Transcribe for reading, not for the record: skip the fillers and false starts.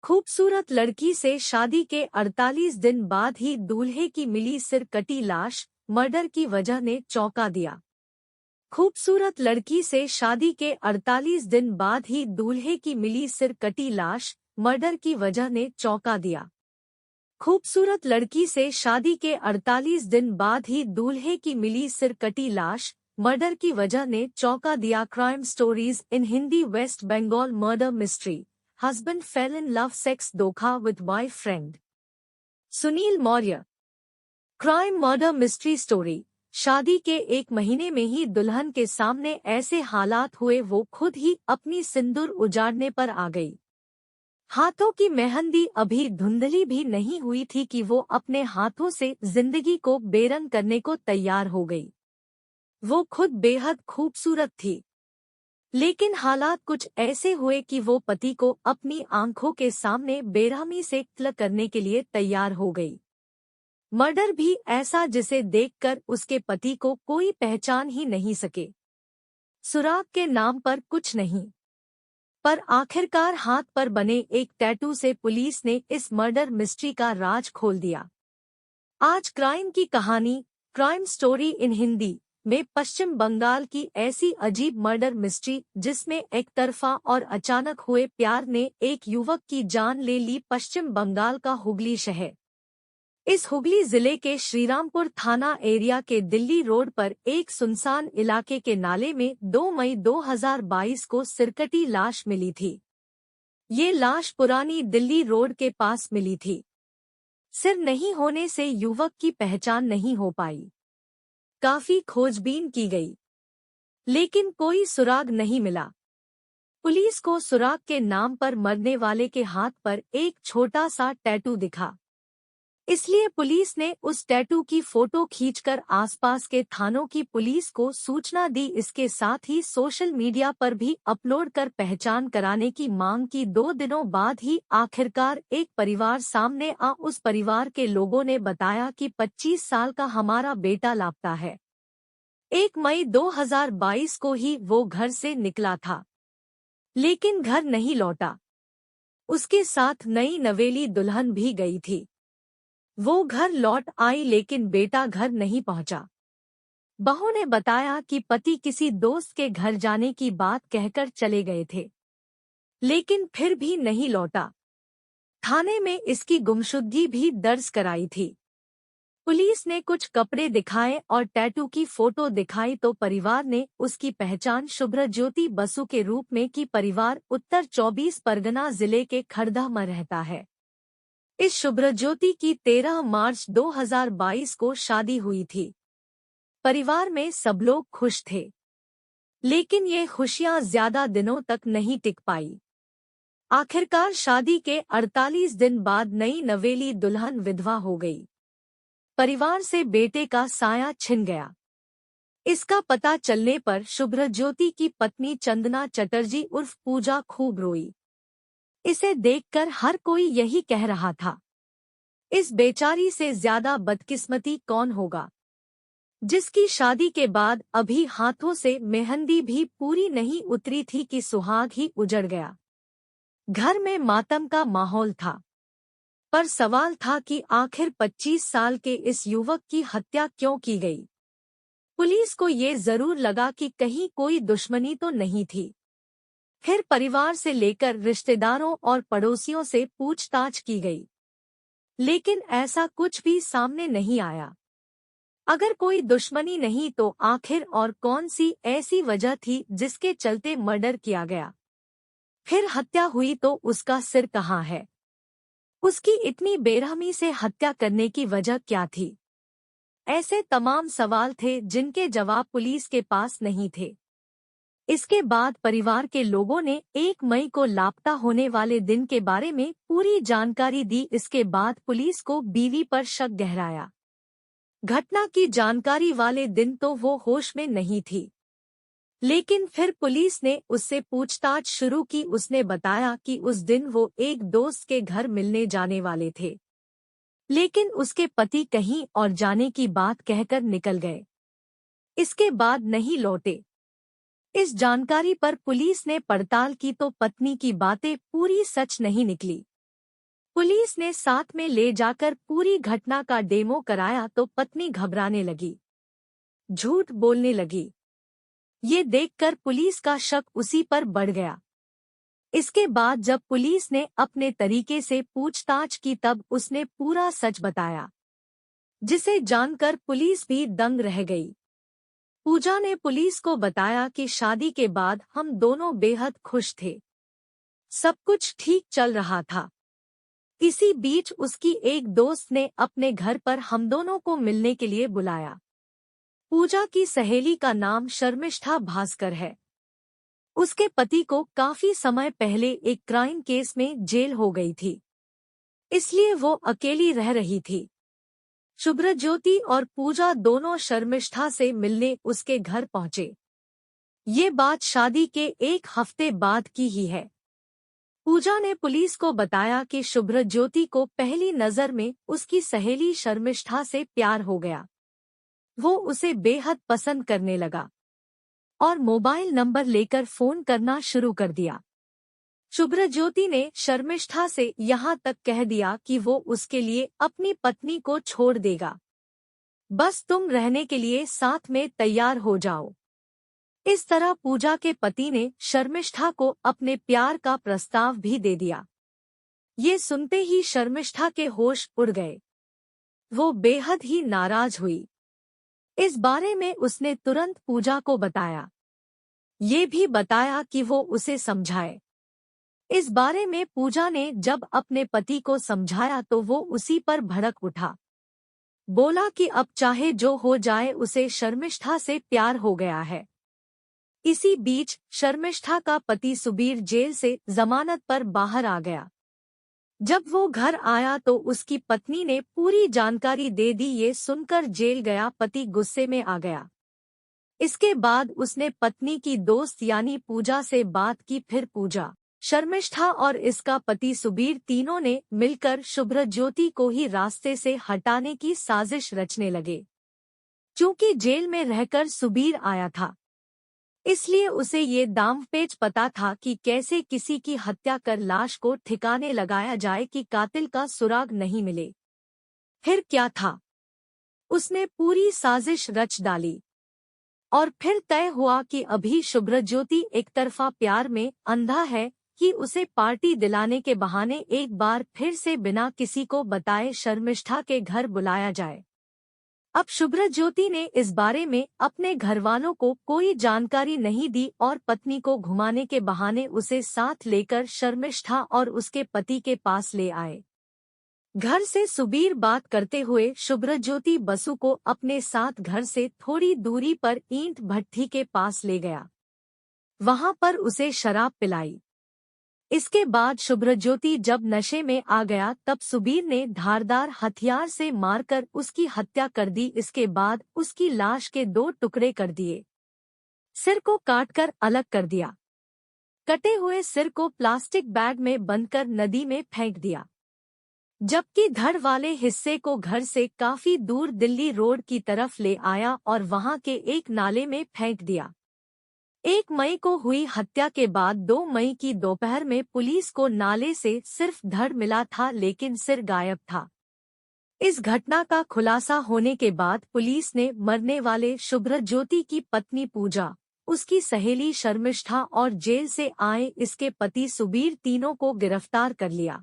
खूबसूरत लड़की से शादी के 48 दिन बाद ही दूल्हे की मिली सिर कटी लाश, मर्डर की वजह ने चौंका दिया। खूबसूरत लड़की से शादी के 48 दिन बाद ही दूल्हे की मिली सिर कटी लाश, मर्डर की वजह ने चौंका दिया। खूबसूरत लड़की से शादी के 48 दिन बाद ही दूल्हे की मिली सिर कटी लाश, मर्डर की वजह ने चौंका दिया। Crime stories in Hindi. West Bengal murder mystery. Husband fail in love, sex धोखा with wife friend. Sunil Maurya. Crime murder mystery story. शादी के एक महीने में ही दुल्हन के सामने ऐसे हालात हुए, वो खुद ही अपनी सिंदूर उजाड़ने पर आ गई। हाथों की मेहंदी अभी धुंधली भी नहीं हुई थी कि वो अपने हाथों से जिंदगी को बेरंग करने को तैयार हो गई। वो खुद बेहद खूबसूरत थी, लेकिन हालात कुछ ऐसे हुए कि वो पति को अपनी आंखों के सामने बेरहमी से कत्ल करने के लिए तैयार हो गई। मर्डर भी ऐसा जिसे देखकर उसके पति को कोई पहचान ही नहीं सके। सुराग के नाम पर कुछ नहीं, पर आखिरकार हाथ पर बने एक टैटू से पुलिस ने इस मर्डर मिस्ट्री का राज खोल दिया। आज क्राइम की कहानी, क्राइम स्टोरी इन हिंदी में पश्चिम बंगाल की ऐसी अजीब मर्डर मिस्ट्री जिसमें एक तरफा और अचानक हुए प्यार ने एक युवक की जान ले ली। पश्चिम बंगाल का हुगली शहर। इस हुगली जिले के श्रीरामपुर थाना एरिया के दिल्ली रोड पर एक सुनसान इलाके के नाले में 2 मई 2022 को सिरकटी लाश मिली थी। ये लाश पुरानी दिल्ली रोड के पास मिली थी। सिर नहीं होने से युवक की पहचान नहीं हो पाई। काफी खोजबीन की गई, लेकिन कोई सुराग नहीं मिला। पुलिस को सुराग के नाम पर मरने वाले के हाथ पर एक छोटा सा टैटू दिखा, इसलिए पुलिस ने उस टैटू की फोटो खींचकर आसपास के थानों की पुलिस को सूचना दी। इसके साथ ही सोशल मीडिया पर भी अपलोड कर पहचान कराने की मांग की। 2 दिनों बाद ही आखिरकार एक परिवार सामने आ। उस परिवार के लोगों ने बताया कि 25 साल का हमारा बेटा लापता है। 1 मई 2022 को ही वो घर से निकला था, लेकिन घर नहीं लौटा। उसके साथ नई नवेली दुल्हन भी गई थी। वो घर लौट आई, लेकिन बेटा घर नहीं पहुंचा। बहू ने बताया कि पति किसी दोस्त के घर जाने की बात कहकर चले गए थे, लेकिन फिर भी नहीं लौटा। थाने में इसकी गुमशुदगी भी दर्ज कराई थी। पुलिस ने कुछ कपड़े दिखाए और टैटू की फोटो दिखाई तो परिवार ने उसकी पहचान शुभ्रज्योति बसु के रूप में की। परिवार उत्तर 24 परगना जिले के खड़दा में रहता है। इस शुभ्रज्योति की 13 मार्च 2022 को शादी हुई थी। परिवार में सब लोग खुश थे, लेकिन ये खुशियां ज्यादा दिनों तक नहीं टिक पाई। आखिरकार शादी के 48 दिन बाद नई नवेली दुल्हन विधवा हो गई। परिवार से बेटे का साया छिन गया। इसका पता चलने पर शुभ्रज्योति की पत्नी चंदना चटर्जी उर्फ पूजा खूब रोई। इसे देखकर हर कोई यही कह रहा था, इस बेचारी से ज्यादा बदकिस्मती कौन होगा, जिसकी शादी के बाद अभी हाथों से मेहंदी भी पूरी नहीं उतरी थी कि सुहाग ही उजड़ गया। घर में मातम का माहौल था, पर सवाल था कि आखिर 25 साल के इस युवक की हत्या क्यों की गई। पुलिस को ये जरूर लगा कि कहीं कोई दुश्मनी तो नहीं थी। फिर परिवार से लेकर रिश्तेदारों और पड़ोसियों से पूछताछ की गई, लेकिन ऐसा कुछ भी सामने नहीं आया। अगर कोई दुश्मनी नहीं तो आखिर और कौन सी ऐसी वजह थी जिसके चलते मर्डर किया गया। फिर हत्या हुई तो उसका सिर कहाँ है। उसकी इतनी बेरहमी से हत्या करने की वजह क्या थी। ऐसे तमाम सवाल थे जिनके जवाब पुलिस के पास नहीं थे। इसके बाद परिवार के लोगों ने 1 मई को लापता होने वाले दिन के बारे में पूरी जानकारी दी। इसके बाद पुलिस को बीवी पर शक गहराया। घटना की जानकारी वाले दिन तो वो होश में नहीं थी, लेकिन फिर पुलिस ने उससे पूछताछ शुरू की। उसने बताया कि उस दिन वो एक दोस्त के घर मिलने जाने वाले थे, लेकिन उसके पति कहीं और जाने की बात कहकर निकल गए। इसके बाद नहीं लौटे। इस जानकारी पर पुलिस ने पड़ताल की तो पत्नी की बातें पूरी सच नहीं निकली। पुलिस ने साथ में ले जाकर पूरी घटना का डेमो कराया तो पत्नी घबराने लगी, झूठ बोलने लगी। ये देखकर पुलिस का शक उसी पर बढ़ गया। इसके बाद जब पुलिस ने अपने तरीके से पूछताछ की तब उसने पूरा सच बताया, जिसे जानकर पुलिस भी दंग रह गई। पूजा ने पुलिस को बताया कि शादी के बाद हम दोनों बेहद खुश थे, सब कुछ ठीक चल रहा था। इसी बीच उसकी एक दोस्त ने अपने घर पर हम दोनों को मिलने के लिए बुलाया। पूजा की सहेली का नाम शर्मिष्ठा भास्कर है। उसके पति को काफी समय पहले एक क्राइम केस में जेल हो गई थी, इसलिए वो अकेली रह रही थी। शुभ्रज्योति और पूजा दोनों शर्मिष्ठा से मिलने उसके घर पहुंचे। ये बात शादी के एक हफ्ते बाद की ही है। पूजा ने पुलिस को बताया कि शुभ्रज्योति को पहली नजर में उसकी सहेली शर्मिष्ठा से प्यार हो गया। वो उसे बेहद पसंद करने लगा और मोबाइल नंबर लेकर फोन करना शुरू कर दिया। शुभ्रज्योति ने शर्मिष्ठा से यहाँ तक कह दिया कि वो उसके लिए अपनी पत्नी को छोड़ देगा, बस तुम रहने के लिए साथ में तैयार हो जाओ। इस तरह पूजा के पति ने शर्मिष्ठा को अपने प्यार का प्रस्ताव भी दे दिया। ये सुनते ही शर्मिष्ठा के होश उड़ गए। वो बेहद ही नाराज हुई। इस बारे में उसने तुरंत पूजा को बताया। ये भी बताया कि वो उसे समझाए। इस बारे में पूजा ने जब अपने पति को समझाया तो वो उसी पर भड़क उठा। बोला कि अब चाहे जो हो जाए उसे शर्मिष्ठा से प्यार हो गया है। इसी बीच शर्मिष्ठा का पति सुबीर जेल से जमानत पर बाहर आ गया। जब वो घर आया तो उसकी पत्नी ने पूरी जानकारी दे दी। ये सुनकर जेल गया पति गुस्से में आ गया। इसके बाद उसने पत्नी की दोस्त यानी पूजा से बात की। फिर पूजा, शर्मिष्ठा और इसका पति सुबीर तीनों ने मिलकर शुभ्रज्योति को ही रास्ते से हटाने की साजिश रचने लगे। क्योंकि जेल में रहकर सुबीर आया था, इसलिए उसे ये दांवपेच पता था कि कैसे किसी की हत्या कर लाश को ठिकाने लगाया जाए कि कातिल का सुराग नहीं मिले। फिर क्या था, उसने पूरी साजिश रच डाली और फिर तय हुआ कि अभी शुभ्रज्योति एक तरफा प्यार में अंधा है कि उसे पार्टी दिलाने के बहाने एक बार फिर से बिना किसी को बताए शर्मिष्ठा के घर बुलाया जाए। अब शुभ्रज्योति ने इस बारे में अपने घरवालों को कोई जानकारी नहीं दी और पत्नी को घुमाने के बहाने उसे साथ लेकर शर्मिष्ठा और उसके पति के पास ले आए। घर से सुबीर बात करते हुए शुभ्रज्योति बसु को अपने साथ घर से थोड़ी दूरी पर ईंट भट्ठी के पास ले गया। वहां पर उसे शराब पिलाई। इसके बाद शुभ्रज्योति जब नशे में आ गया तब सुबीर ने धारदार हथियार से मारकर उसकी हत्या कर दी। इसके बाद उसकी लाश के 2 टुकड़े कर दिए, सिर को काटकर अलग कर दिया। कटे हुए सिर को प्लास्टिक बैग में बंदकर नदी में फेंक दिया, जबकि धड़ वाले हिस्से को घर से काफी दूर दिल्ली रोड की तरफ ले आया और वहां के एक नाले में फेंक दिया। 1 मई को हुई हत्या के बाद 2 मई की दोपहर में पुलिस को नाले से सिर्फ धड़ मिला था, लेकिन सिर गायब था। इस घटना का खुलासा होने के बाद पुलिस ने मरने वाले शुभ्रज्योति की पत्नी पूजा, उसकी सहेली शर्मिष्ठा और जेल से आए इसके पति सुबीर तीनों को गिरफ्तार कर लिया।